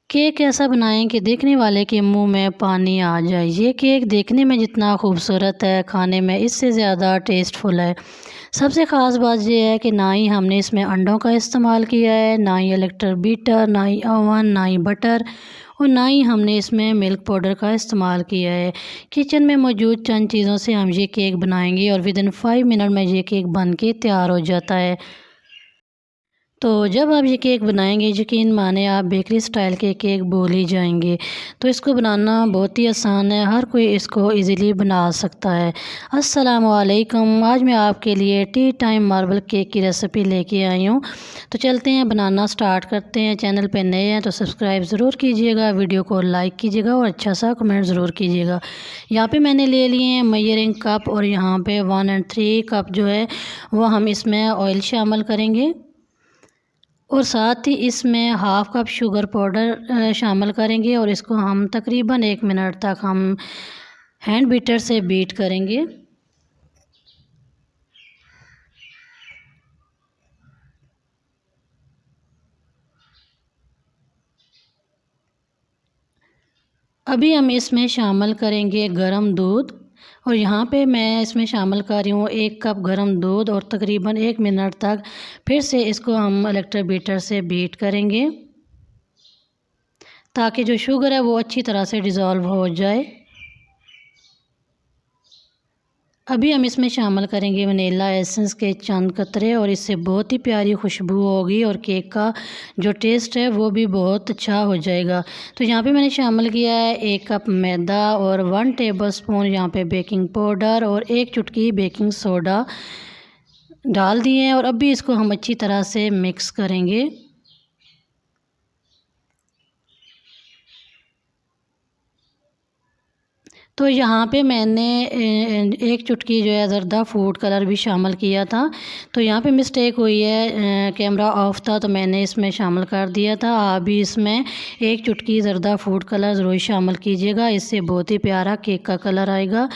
Cake ऐसा बनाएं कि देखने वाले के मुंह में पानी आ जाए। ये केक देखने में जितना खूबसूरत है, खाने में इससे ज़्यादा टेस्टफुल है। सबसे ख़ास बात यह है कि ना ही हमने इसमें अंडों का इस्तेमाल किया है, ना ही इलेक्ट्रिक बीटर, ना ही ओवन, ना ही बटर और ना ही हमने इसमें मिल्क पाउडर का इस्तेमाल किया है। किचन में मौजूद चंद चीज़ों से हम ये केक बनाएंगे और विदिन 5 मिनट में ये केक बन के तैयार हो जाता है। तो जब आप ये केक बनाएंगे, यकीन माने आप बेकरी स्टाइल के केक भूल ही जाएंगे। तो इसको बनाना बहुत ही आसान है, हर कोई इसको इजीली बना सकता है। अस्सलाम वालेकुम, आज मैं आपके लिए टी टाइम मार्बल केक की रेसिपी लेके आई हूँ। तो चलते हैं, बनाना स्टार्ट करते हैं। चैनल पे नए हैं तो सब्सक्राइब ज़रूर कीजिएगा, वीडियो को लाइक कीजिएगा और अच्छा सा कमेंट ज़रूर कीजिएगा। यहाँ पे मैंने ले लिए हैं मेजरिंग कप और यहाँ पे 1 और 3 कप जो है वो हम इसमें ऑयल शामिल करेंगे और साथ ही इसमें हाफ़ कप शुगर पाउडर शामिल करेंगे और इसको हम तकरीबन 1 मिनट तक हम हैंड बीटर से बीट करेंगे। अभी हम इसमें शामिल करेंगे गरम दूध और यहाँ पे मैं इसमें शामिल कर रही हूँ 1 कप गरम दूध और तकरीबन 1 मिनट तक फिर से इसको हम इलेक्ट्रिक बीटर से बीट करेंगे ताकि जो शुगर है वो अच्छी तरह से डिज़ोल्व हो जाए। अभी हम इसमें शामिल करेंगे वनीला एसेंस के चंद कतरे और इससे बहुत ही प्यारी खुशबू होगी और केक का जो टेस्ट है वो भी बहुत अच्छा हो जाएगा। तो यहाँ पे मैंने शामिल किया है 1 कप मैदा और 1 टेबलस्पून यहाँ पे बेकिंग पाउडर और 1 चुटकी बेकिंग सोडा डाल दिए हैं और अभी इसको हम अच्छी तरह से मिक्स करेंगे। तो यहाँ पे मैंने 1 चुटकी जो है ज़रदा फूड कलर भी शामिल किया था। तो यहाँ पे मिस्टेक हुई है, कैमरा ऑफ था तो मैंने इसमें शामिल कर दिया था। आप भी इसमें 1 चुटकी ज़रदा फूड कलर ज़रूर शामिल कीजिएगा, इससे बहुत ही प्यारा केक का कलर आएगा।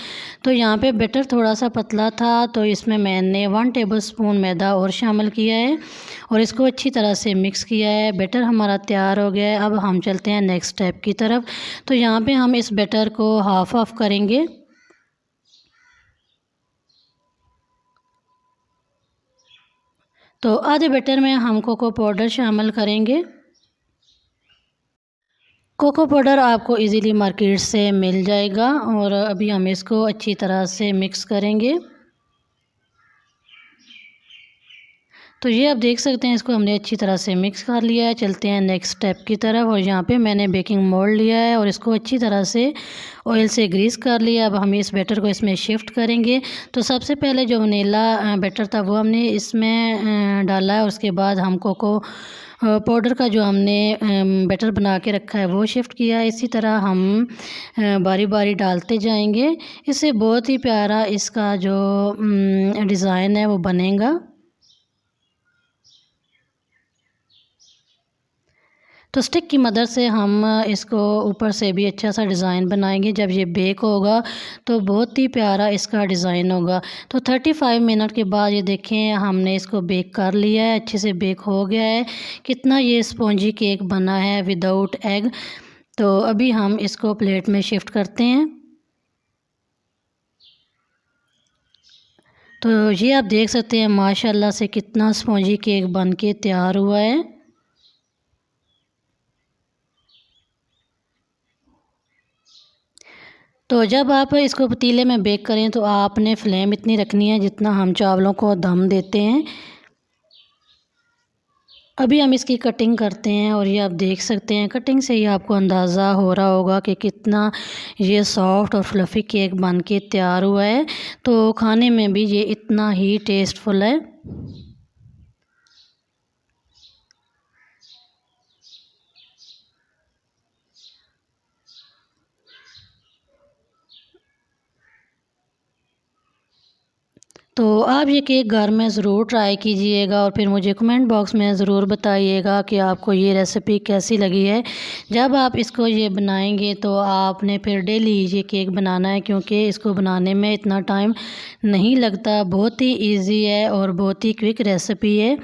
तो यहाँ पे बैटर थोड़ा सा पतला था तो इसमें मैंने 1 टेबलस्पून मैदा और शामिल किया है और इसको अच्छी तरह से मिक्स किया है। बैटर हमारा तैयार हो गया है। अब हम चलते हैं नेक्स्ट स्टेप की तरफ। तो यहाँ पे हम इस बैटर को हाफ़ ऑफ करेंगे। तो आधे बैटर में हम कोको पाउडर शामिल करेंगे। कोको पाउडर आपको इजीली मार्केट से मिल जाएगा और अभी हम इसको अच्छी तरह से मिक्स करेंगे। तो ये आप देख सकते हैं, इसको हमने अच्छी तरह से मिक्स कर लिया है। चलते हैं नेक्स्ट स्टेप की तरफ और यहाँ पे मैंने बेकिंग मोल्ड लिया है और इसको अच्छी तरह से ऑयल से ग्रीस कर लिया। अब हम इस बैटर को इसमें शिफ्ट करेंगे। तो सबसे पहले जो वनीला बैटर था वो हमने इसमें डाला है और उसके बाद हम कोको पाउडर का जो हमने बैटर बना के रखा है वो शिफ्ट किया है। इसी तरह हम बारी बारी डालते जाएंगे। इससे बहुत ही प्यारा इसका जो डिज़ाइन है वो बनेगा। तो स्टिक की मदद से हम इसको ऊपर से भी अच्छा सा डिज़ाइन बनाएंगे। जब ये बेक होगा तो बहुत ही प्यारा इसका डिज़ाइन होगा। तो 35 मिनट के बाद ये देखें हमने इसको बेक कर लिया है, अच्छे से बेक हो गया है। कितना ये स्पॉन्जी केक बना है विदाउट एग। तो अभी हम इसको प्लेट में शिफ्ट करते हैं। तो ये आप देख सकते हैं माशाल्लाह से कितना स्पॉन्जी केक बन के तैयार हुआ है। तो जब आप इसको पतीले में बेक करें तो आपने फ्लेम इतनी रखनी है जितना हम चावलों को दम देते हैं। अभी हम इसकी कटिंग करते हैं और ये आप देख सकते हैं कटिंग से ही आपको अंदाज़ा हो रहा होगा कि कितना ये सॉफ्ट और फ्लफ़ी केक बन के तैयार हुआ है। तो खाने में भी ये इतना ही टेस्टफुल है। तो आप ये केक घर में ज़रूर ट्राई कीजिएगा और फिर मुझे कमेंट बॉक्स में ज़रूर बताइएगा कि आपको ये रेसिपी कैसी लगी है। जब आप इसको ये बनाएंगे तो आपने फिर डेली ये केक बनाना है, क्योंकि इसको बनाने में इतना टाइम नहीं लगता, बहुत ही इजी है और बहुत ही क्विक रेसिपी है।